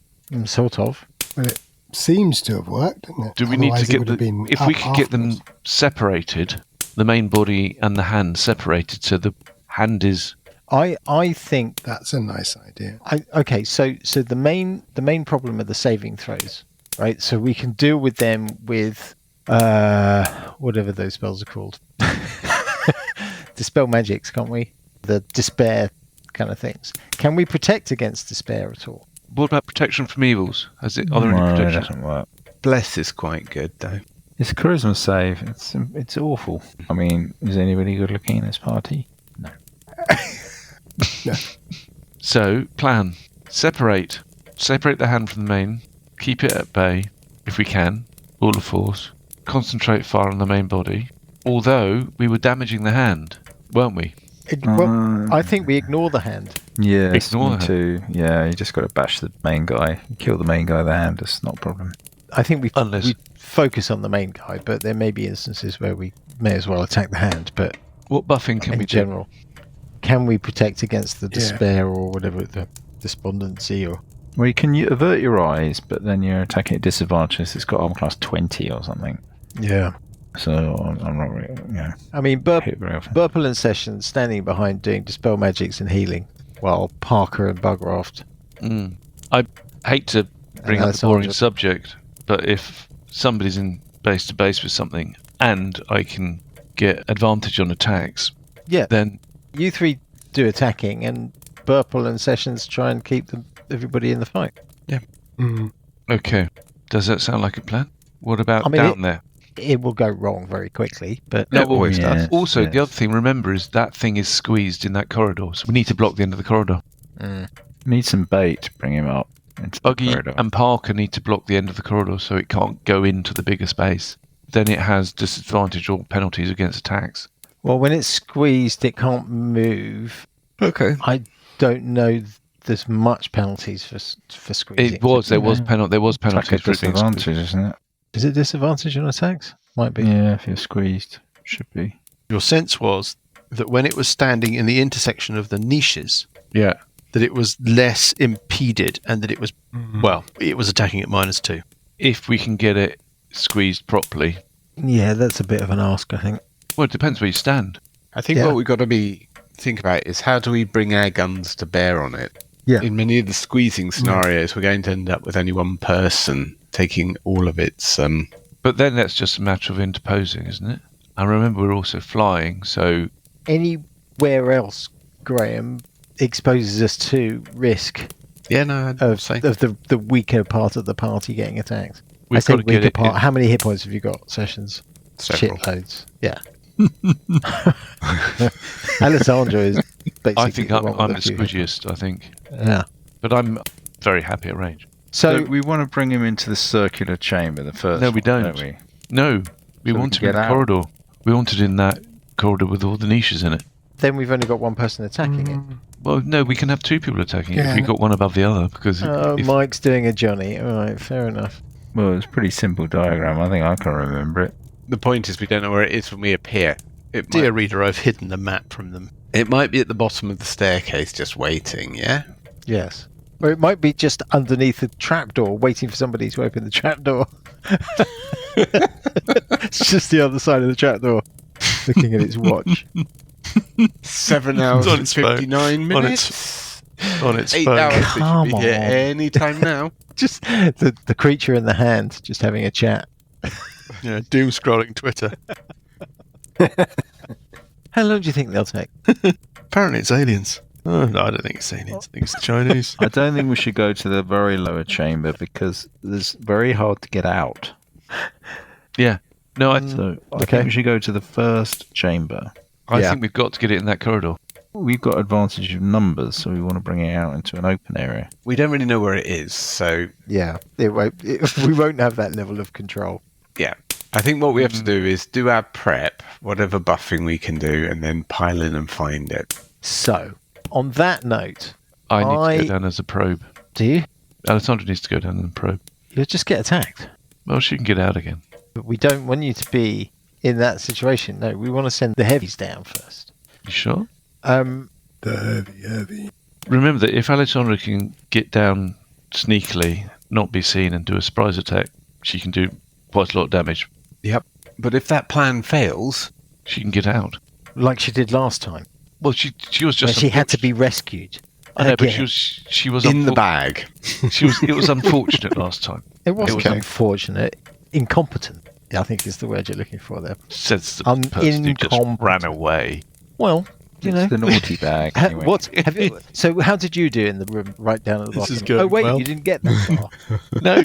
Sort of. Well, it seems to have worked, doesn't it? Do we need Otherwise to it get would have been if we up could get them afterwards. separated, the main body and the hand separated, so the hand is I think That's a nice idea. okay, so the main problem are the saving throws, right? So we can deal with them with whatever those spells are called. Dispel magics, can't we? The despair kind of things. Can we protect against despair at all? What about protection from evils? Are there any No, it protection? doesn't work. Bless is quite good, though. It's a charisma save. It's awful. I mean, is anybody good looking in this party? No. So, plan. Separate the hand from the main. Keep it at bay, if we can. Wall of force. Concentrate fire on the main body. Although, we were damaging the hand, weren't we? Well, I think we ignore the hand. Yes, Ignore me her. too. Yeah, you just got to bash the main guy. Kill the main guy with the hand. It's not a problem. I think we Unless- we focus on the main guy, but there may be instances where we may as well attack the hand. But What buffing can in we do? general, can we protect against the Yeah. despair or whatever, the despondency or? Well, you can avert your eyes, but then you're attacking at disadvantage. It's got armor class 20 or something. Yeah. So I'm not really, I mean, hit very often. Burple and Session standing behind doing dispel magics and healing, while Parker and Bugraft. I hate to bring up a Alessandra. boring subject, but if somebody's in base to base with something and I can get advantage on attacks, Yeah. then You three do attacking, and Burple and Sessions try and keep everybody in the fight. okay. Does that sound like a plan? What about I mean, down there? It will go wrong very quickly, but No, It always yeah. does. Also, yes. the other thing, remember, is that thing is squeezed in that corridor, so we need to block the end of the corridor. Need some bait to bring him up into Buggy the corridor. and Parker need to block the end of the corridor so it can't go into the bigger space. Then it has disadvantage or penalties against attacks. well, when it's squeezed, it can't move. Okay. I don't know. There's much penalties for squeezing. There was penalties Attack at for it being disadvantage, squeezed. isn't it? Is it disadvantage on attacks? Might be. Yeah, if you're squeezed. Should be. Your sense was that when it was standing in the intersection of the niches, Yeah. that it was less impeded and that it was, well, it was attacking at -2. If we can get it squeezed properly. Yeah, that's a bit of an ask, I think. Well, it depends where you stand. I think Yeah. what we've got to think about is how do we bring our guns to bear on it? Yeah. In many of the squeezing scenarios, we're going to end up with only one person taking all of its. But then that's just a matter of interposing, isn't it? And remember, we're also flying, so Anywhere else, Graham, exposes us to risk Yeah, no, I'd of say. the weaker part of the party getting attacked. we've I say got to get weaker it part. in. How many hit points have you got, Sessions? Several. Shitloads. Yeah. Alessandro is basically. I think the I'm one the with a few. squidgiest, I think. Yeah. But I'm very happy at range. So So we want to bring him into the circular chamber, the first No, we one, don't. we? No, we So we wanted can in get the out. corridor. We wanted in that corridor with all the niches in it. then we've only got one person attacking it. Well, no, we can have two people attacking it if Yeah. we got one above the other. Because Oh, if, Mike's doing a Johnny. All right, fair enough. Well, it's a pretty simple diagram. I think I can remember it. The point is, we don't know where it is when we appear. It Dear might, reader, I've hidden the map from them. it might be at the bottom of the staircase, just waiting. Yeah. Yes. Or it might be just underneath the trapdoor, waiting for somebody to open the trapdoor. It's just the other side of the trapdoor, looking at its watch. 7 hours on and its phone. 59 On minutes. On its 8 phone. hours. It should Come be here on. any time now. Just the creature in the hand, just having a chat. Yeah, doom scrolling Twitter. How long do you think they'll take? Apparently it's aliens. Oh, no, I don't think it's aliens. I think it's the Chinese. I don't think we should go to the very lower chamber because it's very hard to get out. yeah, no, I So I Okay. think we should go to the first chamber. Yeah. think we've got to get it in that corridor. We've got advantage of numbers, so we want to bring it out into an open area. We don't really know where it is, so Yeah, we won't have that level of control. yeah. I think what we have to do is do our prep, whatever buffing we can do, and then pile in and find it. So, on that note, I need to go down as a probe. Do you? Alessandra needs to go down as a probe. You'll just get attacked. Well, she can get out again. But we don't want you to be in that situation. No, we want to send the heavies down first. You sure? The heavy. Remember that if Alessandra can get down sneakily, not be seen, and do a surprise attack, she can do quite a lot of damage. Yep. But if that plan fails, She can get out. Like she did last time. Well, she was Where just. she had to be rescued. I know, but again. she was in the bag. It was unfortunate last time. It was Okay. unfortunate. Incompetent, I think is the word you're looking for there. Says the person who just Incompetent. ran away. Well, you know. It's the naughty bag. Anyway. So how did you do in the room right down at the This bottom? is going Oh, wait, well. you didn't get that far. No,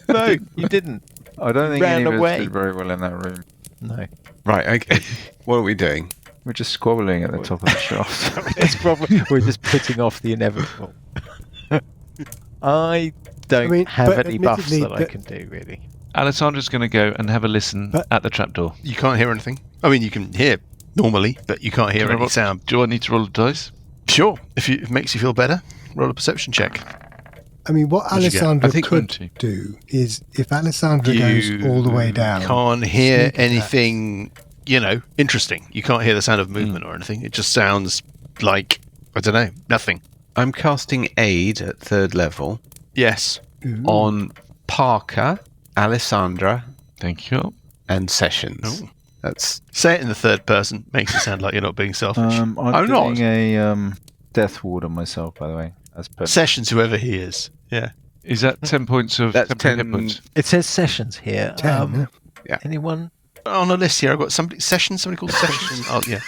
No, you didn't. I don't think Ran any of us away. did very well in that room. No. Right, okay. What are we doing? We're just squabbling at the top of the shaft. It's probably we're just putting off the inevitable. I don't have but any buffs admittedly, that I that- can do, really. Alessandra's going to go and have a listen But- at the trapdoor. You can't hear anything. I mean, you can hear normally, but you can't hear Can I any roll- sound. Do I need to roll a dice? Sure. If it makes you feel better, roll a perception check. I mean, what What'd you get? Alessandra I think could 20. do is if Alessandra goes all the way down. Can't hear sneak attack. anything, interesting. You can't hear the sound of movement or anything. It just sounds like, I don't know, nothing. I'm casting aid at 3rd level Yes. Ooh. on Parker, Alessandra, Thank you. and Sessions. Oh. That's Say it in the third person. Makes it sound like you're not being selfish. I'm I'm doing not. a death ward on myself, by the way. As per Sessions, whoever he is. Yeah. Is that 10 points of That's temporary 10 hit points? It says sessions here. 10, yeah. Anyone? On a list here, I've got somebody called Sessions. Oh, yeah.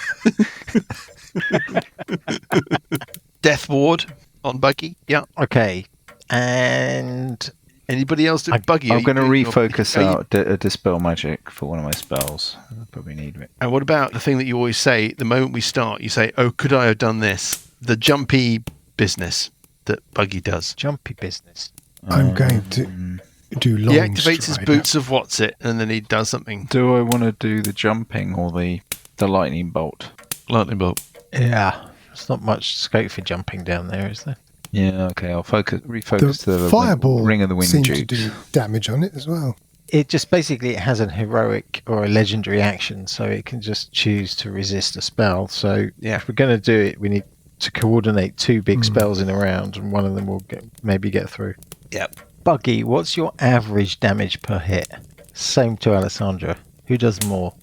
Death Ward on Buggy. Yeah. Okay. And Anybody else doing Buggy? I'm going to Are you- refocus are you- out a Dispel Magic for one of my spells. I probably need it. And what about the thing that you always say, the moment we start, you say, oh, could I have done this? The jumpy business that Buggy does. jumpy business. I'm going to do long He activates his strider. boots of what's it, and then he does something. Do I want to do the jumping or the lightning bolt? Lightning bolt. Yeah. There's not much scope for jumping down there, is there? Yeah, okay. I'll refocus The to the fireball Ring of the Wind seemed to Dukes. do damage on it as well. It just basically it has an heroic or a legendary action, so it can just choose to resist a spell. So Yeah. if we're going to do it, we need to coordinate two big spells in a round, and one of them will maybe get through. Yep. Buggy, what's your average damage per hit? Same to Alessandra. Who does more?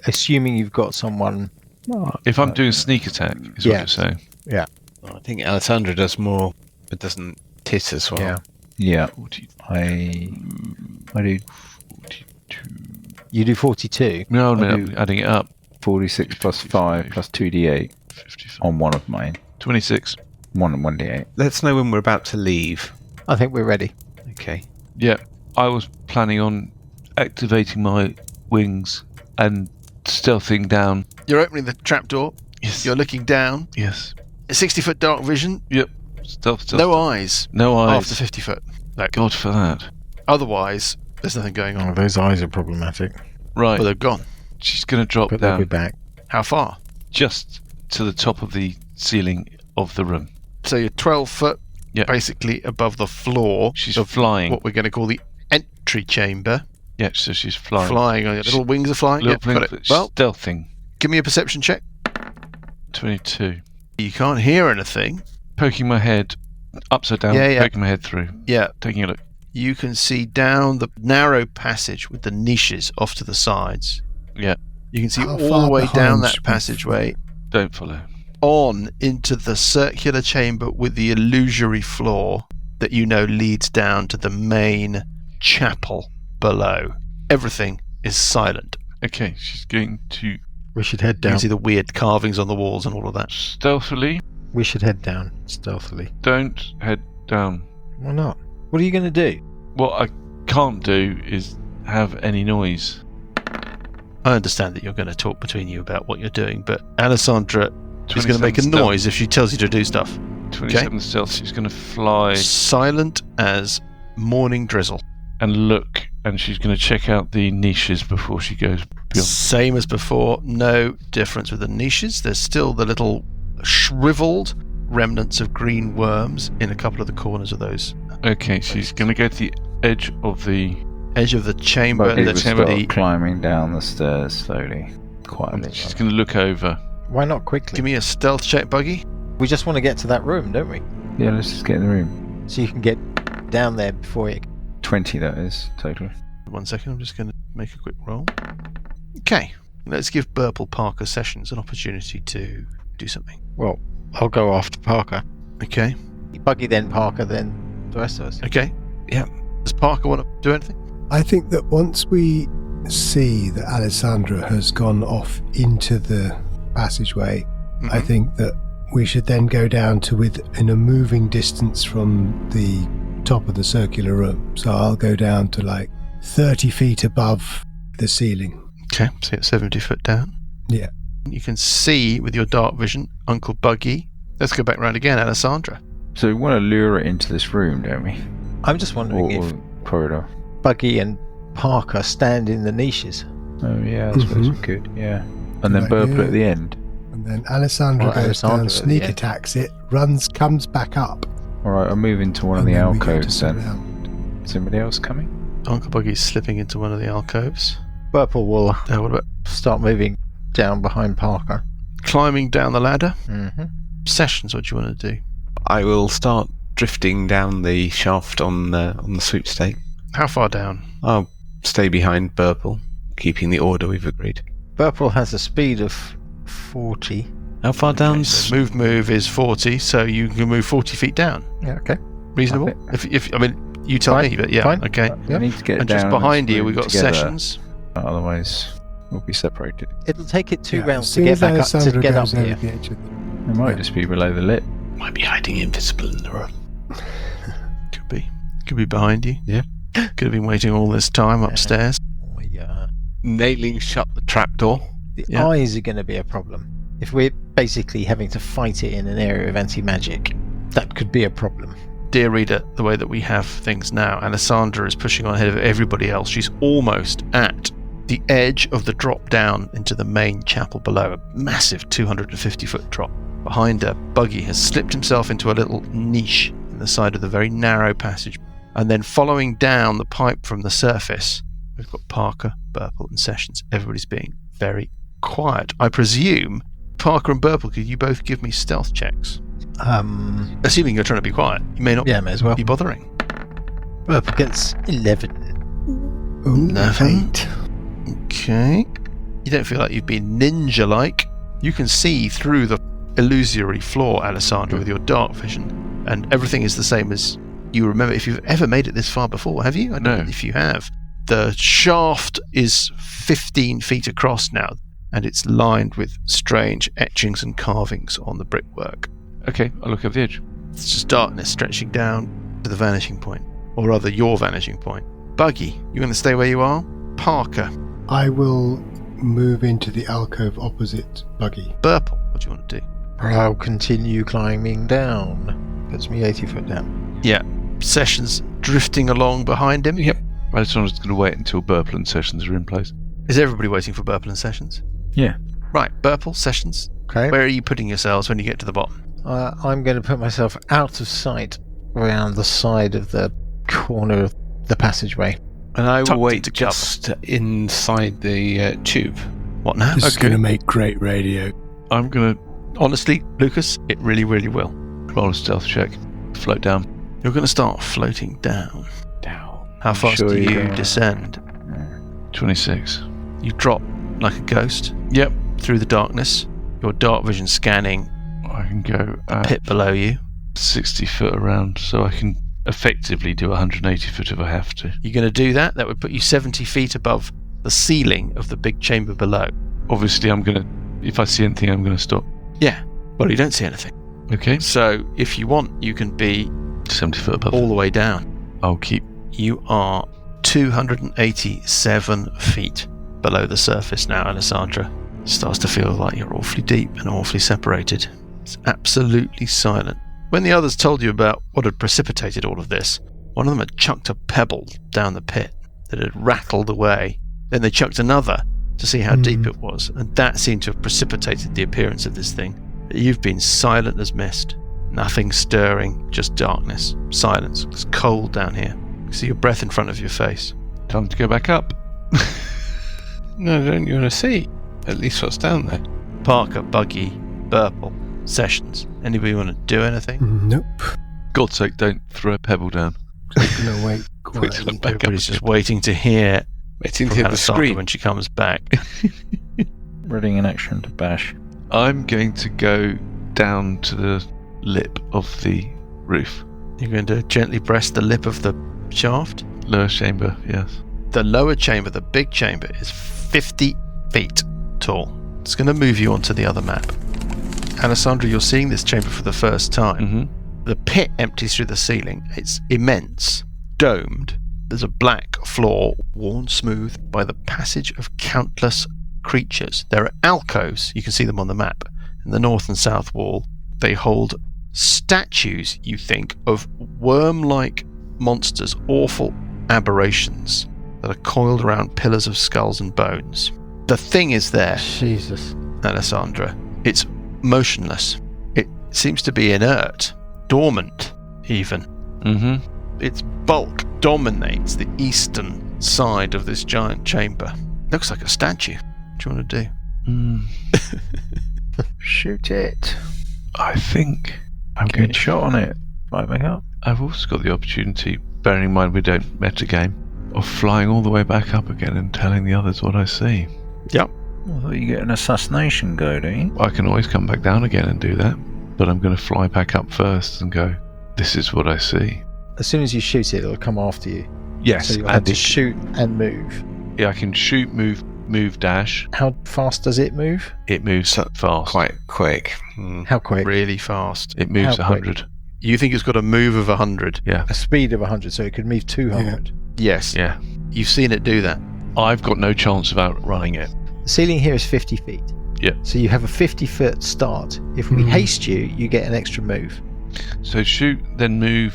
Assuming you've got someone. If I'm doing sneak attack, is Yeah. what you're saying. I think Alessandra does more, but doesn't tit as well. Yeah. Yeah, 40, I do 42. You do 42. No, I I'm do. adding it up. 46 plus 5 plus 2d8 55. on one of mine. 26. 1d8. Let's know when we're about to leave. I think we're ready. Okay. Yeah, I was planning on activating my wings and stealthing down. You're opening the trapdoor. Yes. You're looking down. Yes. 60-foot dark vision. Yep. Stealth. No eyes. No eyes. After 50 foot. Like, God for that. otherwise, there's nothing going on. those eyes are problematic. Right. Well, they're gone. She's going to drop But they'll be down back. How far? just to the top of the ceiling of the room. So you're 12 foot, Yeah. basically above the floor. She's of flying. What we're going to call the entry chamber. Yeah, so she's flying. Flying on your little wings are flying. Little Yeah, got wings, it. Well, stealthing. give me a perception check. 22. You can't hear anything. Poking my head upside down, Yeah, yeah. poking my head through, Yeah, taking a look. you can see down the narrow passage with the niches off to the sides. Yeah, You can see How all the far way behind down that should we passageway don't follow. on into the circular chamber with the illusory floor that you know leads down to the main chapel below. Everything is silent. Okay, she's going to We should head You down. can see the weird carvings on the walls and all of that. stealthily. We should head down stealthily. Don't head down. Why not? What are you going to do? What I can't do is have any noise. I understand that you're going to talk between you about what you're doing, but Alessandra is going to make a 27 stealth. noise if she tells you to do stuff. 27 stealth. She's going to fly Silent as morning drizzle. and look and she's going to check out the niches before she goes beyond. Same as before, no difference with the niches. There's still the little shriveled remnants of green worms in a couple of the corners of those. Okay, she's going to go to the edge of the chamber. Buggy The will start climbing down the stairs slowly, quietly. She's going to look over. Why not quickly? Give me a stealth check, Buggy. We just want to get to that room, don't we? Yeah, let's just get in the room. So you can get down there before it... 20, that is, total. 1 second, I'm just going to make a quick roll. Okay, let's give Burple Parker Sessions an opportunity to do something. Well, I'll go after Parker. Okay. Buggy, then Parker, then the rest of us. Okay. Yeah. Does Parker want to do anything? I think that once we see that Alessandra has gone off into the passageway, I think that we should then go down to within a moving distance from the top of the circular room. So I'll go down to like 30 feet above the ceiling. Okay, so you're 70 foot down. Yeah. You can see with your dark vision Uncle Buggy. Let's go back round again, Alessandra. So we want to lure it into this room, don't we? I'm just wondering if corridor. Buggy and Parker stand in the niches. Oh yeah, I suppose we could. Yeah, and then Burple at the end. And then Alessandra goes down, sneak attacks it, comes back up. All right, I'll move into one of and the then we go to alcoves then. surround. Is anybody else coming? Uncle Buggy's slipping into one of the alcoves. Burple will What about start moving down behind Parker. climbing down the ladder? Mm-hmm. Sessions, what do you want to do? I will start drifting down the shaft on the sweepstake. How far down? I'll stay behind Burple, keeping the order we've agreed. Burple has a speed of 40. How far down? So move is 40, so you can move 40 feet down. Yeah, okay. Reasonable? Okay. If I mean, you tell Fine, me, but yeah, fine. okay. We need to get And down. just behind you, move we've got together, Sessions. Otherwise, we'll be separated. It'll take it two Yeah, rounds as to soon get as back up Alessandra to get up goes over here. the edge of the- It might just be below the lip. Might be hiding invisible in the room. Could be behind you. Yeah. Could have been waiting all this time upstairs. Oh, yeah. Nailing shut the trapdoor. The Yeah. eyes are going to be a problem. If we're basically having to fight it in an area of anti-magic, that could be a problem. Dear reader, the way that we have things now, Alessandra is pushing on ahead of everybody else. She's almost at the edge of the drop down into the main chapel below, a massive 250-foot drop. Behind her, Buggy has slipped himself into a little niche in the side of the very narrow passage. And then following down the pipe from the surface, we've got Parker, Burple and Sessions. Everybody's being very quiet. I presume, Parker and Burple, could you both give me stealth checks? Assuming you're trying to be quiet. You may not Yeah, may as well. be bothering. Burple gets 11. Ooh, 11. 8. Okay. You don't feel like you've been ninja-like. You can see through the illusory floor, Alessandra, with your dark vision. And everything is the same as you remember. If you've ever made it this far before, have you? I don't No. know if you have. The shaft is 15 feet across now, and it's lined with strange etchings and carvings on the brickwork. Okay, I'll look over the edge. It's just darkness stretching down to the vanishing point, or rather your vanishing point. Buggy, you going to stay where you are? Parker, I will move into the alcove opposite Buggy. Burple, what do you want to do? I'll continue climbing down. Puts me 80 foot down. Yeah, Sessions drifting along behind him. Yep. Alessandra's going to wait until Burple and Sessions are in place. Is everybody waiting for Burple and Sessions? Yeah. Right, Burple, Sessions, Okay. where are you putting yourselves when you get to the bottom? I'm going to put myself out of sight around the side of the corner of the passageway. And I Tucked will wait into cover. just inside the tube. What now? This is going to make great radio. I'm going to Honestly, Lucas, it really, really will. roll a stealth check, float down. You're going to start floating down. Down. How fast sure do you you are. descend? 26. You drop like a ghost. Yep. Through the darkness. Your dark vision scanning I can go at pit below you. 60 foot around, so I can effectively do 180 foot if I have to. You're going to do that? That would put you 70 feet above the ceiling of the big chamber below. Obviously, I'm going to, if I see anything, I'm going to stop. Yeah. Well, you don't see anything. Okay. So, if you want, you can be 70 foot above. all the way down. I'll keep. You are 287 feet below the surface now, Alessandra. It starts to feel like you're awfully deep and awfully separated. It's absolutely silent. When the others told you about what had precipitated all of this, one of them had chucked a pebble down the pit. that had rattled away. Then they chucked another to see how deep it was, and that seemed to have precipitated the appearance of this thing. You've been silent as mist. Nothing stirring, just darkness. Silence. It's cold down here. You see your breath in front of your face. Time to go back up. No, don't you want to see at least what's down there? Parker, Buggy, Burple, Sessions. Anybody want to do anything? Nope. God's sake, don't throw a pebble down. Just gonna wait Wait till quietly. I'm back up. Everybody's just waiting to hear Waiting to from hear the Alessandra scream. when she comes back. Readying an action to bash. I'm going to go down to the lip of the roof. You're going to gently press the lip of the shaft. Lower chamber, yes. The lower chamber, the big chamber, is 50 feet tall. It's going to move you onto the other map. Alessandra, you're seeing this chamber for the first time. Mm-hmm. The pit empties through the ceiling. It's immense, domed. There's a black floor worn smooth by the passage of countless creatures. There are alcoves, you can see them on the map, in the north and south wall. They hold statues, you think, of worm-like monsters, awful aberrations that are coiled around pillars of skulls and bones. The thing is there, Jesus. Alessandra. It's motionless. It seems to be inert, dormant, even. Mm-hmm. Its bulk dominates the eastern side of this giant chamber. Looks like a statue. What do you want to do? Shoot it. I think I'm Get going a to shot on it. Right back up. I've also got the opportunity, bearing in mind we don't metagame, of flying all the way back up again and telling the others what I see. Yep. I thought you get an assassination go, do you? I can always come back down again and do that, but I'm going to fly back up first and go, this is what I see. As soon as you shoot it, it'll come after you. Yes, So you'll have and to shoot and move. yeah, I can shoot, move, dash. How fast does it move? It moves fast. Quite quick. How quick? Really fast. It moves How quick? 100. You think it's got a move of 100? Yeah, A speed of 100, so it could move 200. Yes. yeah. You've seen it do that. I've got no chance of outrunning it. The ceiling here is 50 feet. Yeah. So you have a 50-foot start. If we haste you, you get an extra move. So shoot, then move,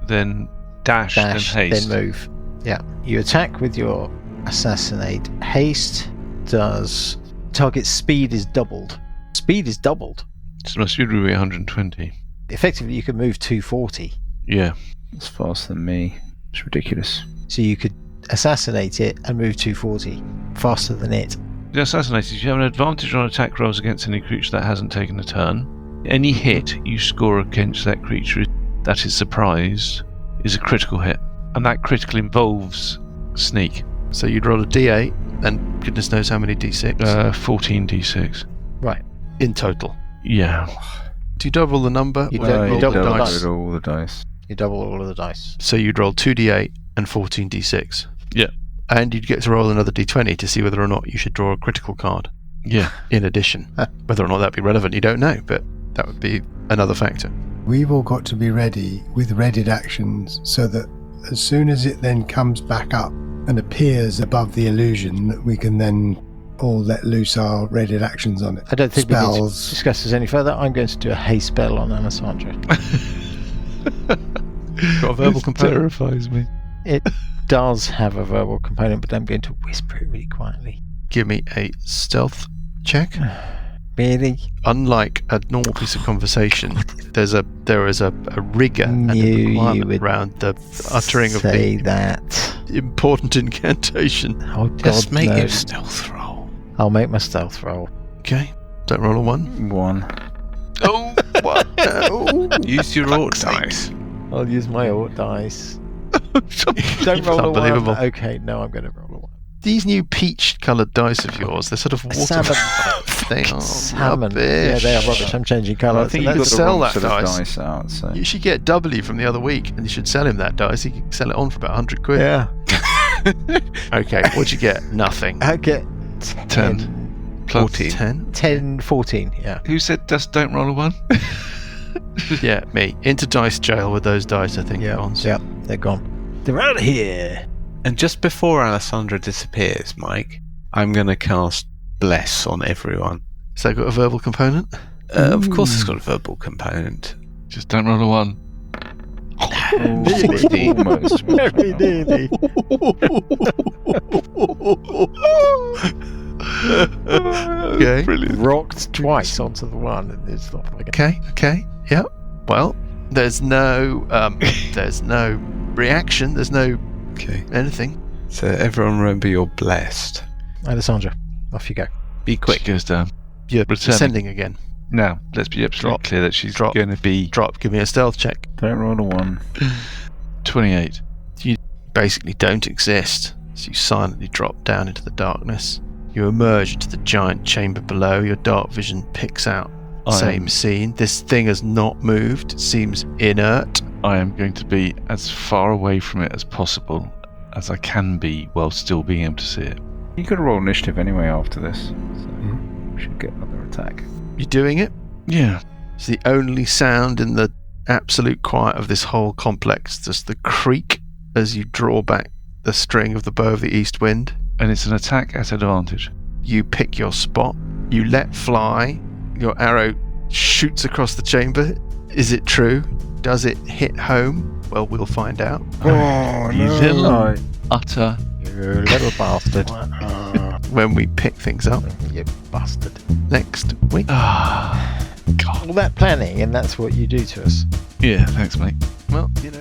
then dash, Dash, then haste. then move. Yeah. You attack with your assassinate. Haste does... Target speed is doubled. Speed is doubled. So my speed would be 120. Effectively, you can move 240. Yeah. It's faster than me. It's ridiculous. So you could assassinate it and move 240 faster than it. The assassinated, you have an advantage on attack rolls against any creature that hasn't taken a turn. Any hit you score against that creature that is surprised is a critical hit. And that critical involves sneak. So you'd roll a d8 and goodness knows how many d6 14 d6. Right. in total. Yeah. Do you double the number? You or don't- roll you double the the dice? dice. all the dice. You double all of the dice. So you'd roll 2d8 and 14d6. Yeah. And you'd get to roll another d20 to see whether or not you should draw a critical card Yeah. in addition. Whether or not that'd be relevant, you don't know, but that would be another factor. We've all got to be ready with readied actions so that as soon as it then comes back up and appears above the illusion, that we can then all let loose our readied actions on it. I don't think we need to Spells. discuss this any further. I'm going to do a haste spell on Alessandra. Got a verbal This component. terrifies me. It does have a verbal component, but I'm going to whisper it really quietly. Give me a stealth check. Really? Unlike a normal piece of conversation, there is a rigor and a Knew you requirement would around the uttering of say the that. important incantation. Oh, Just God, make no. your stealth roll. I'll make my stealth roll. Okay, don't roll a 1. 1. Oh, what? No. Use your orc dice. I'll use my ort dice. Don't It's roll a 1. unbelievable. Okay, no, I'm going to roll a 1. These new peach-coloured dice of yours, they're sort of water. Salmon. They are Salmon. rubbish. Yeah, they are rubbish. I'm changing colour. I think so you could that's- sell wrong that sort of dice. dice out. So You should get W from the other week, and you should sell him that dice. He could sell it on for about 100 quid. Yeah. Okay, what'd you get? Nothing. I get 10. Plus 10? 10, 14, yeah. Who said just don't roll a 1? Yeah, me. Into dice jail with those dice, I think. Bons. Yeah, they're gone. They're out of here. And just before Alessandra disappears, Mike, I'm going to cast Bless on everyone. Has that got a verbal component? Of course it's got a verbal component. Just don't roll a 1. almost. Very nearly. Okay. Brilliant. Rocked twice onto the one, and it's not again. Okay. Yeah. Well, there's no reaction. There's no Okay. anything. So everyone remember you're blessed. Alessandra, off you go. Be quick. She goes down. You're Returning. ascending again. Now, let's be absolutely Drop. clear that she's Drop. going to be Drop. Give me a stealth check. Don't roll a 1. 28. Basically, don't exist. So you silently drop down into the darkness. You emerge into the giant chamber below. Your dark vision picks out the same scene. This thing has not moved. It seems inert. I am going to be as far away from it as possible as I can be while still being able to see it. You could roll initiative anyway after this. So we should get another attack. You're doing it. Yeah. It's the only sound in the absolute quiet of this whole complex. Just the creak as you draw back the string of the bow of the east wind. And it's an attack at advantage. You pick your spot. You let fly. Your arrow shoots across the chamber. Is it true? Does it hit home? Well, we'll find out. Oh, You little utter. You little bastard. When we pick things up You bastard. next week. All that planning, and that's what you do to us. Yeah, thanks, mate. Well, you know.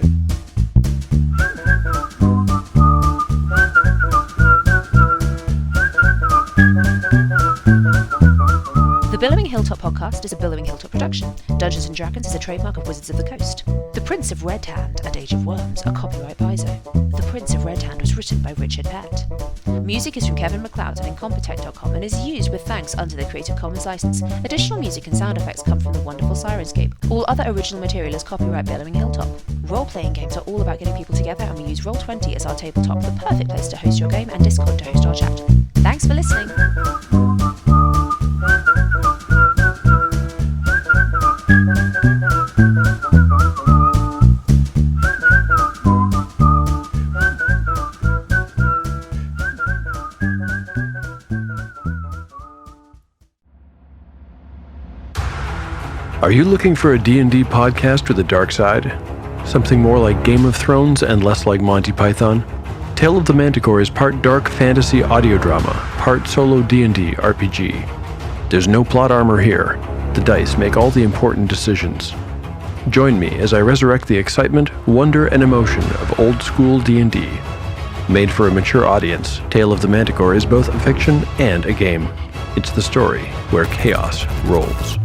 The Billowing Hilltop podcast is a Billowing Hilltop production. Dungeons & Dragons is a trademark of Wizards of the Coast. The Prince of Red Hand and Age of Worms are copyright Paizo. The Prince of Red Hand was written by Richard Pett. Music is from Kevin MacLeod and Incompetech.com and is used with thanks under the Creative Commons license. Additional music and sound effects come from the wonderful Sirenscape. All other original material is copyright Billowing Hilltop. Role-playing games are all about getting people together, and we use Roll20 as our tabletop, the perfect place to host your game, and Discord to host our chat. Thanks for listening. Are you looking for a D&D podcast with a dark side? Something more like Game of Thrones and less like Monty Python? Tale of the Manticore is part dark fantasy audio drama, part solo D&D RPG. There's no plot armor here. The dice make all the important decisions. Join me as I resurrect the excitement, wonder, and emotion of old school D&D. Made for a mature audience, Tale of the Manticore is both a fiction and a game. It's the story where chaos rolls.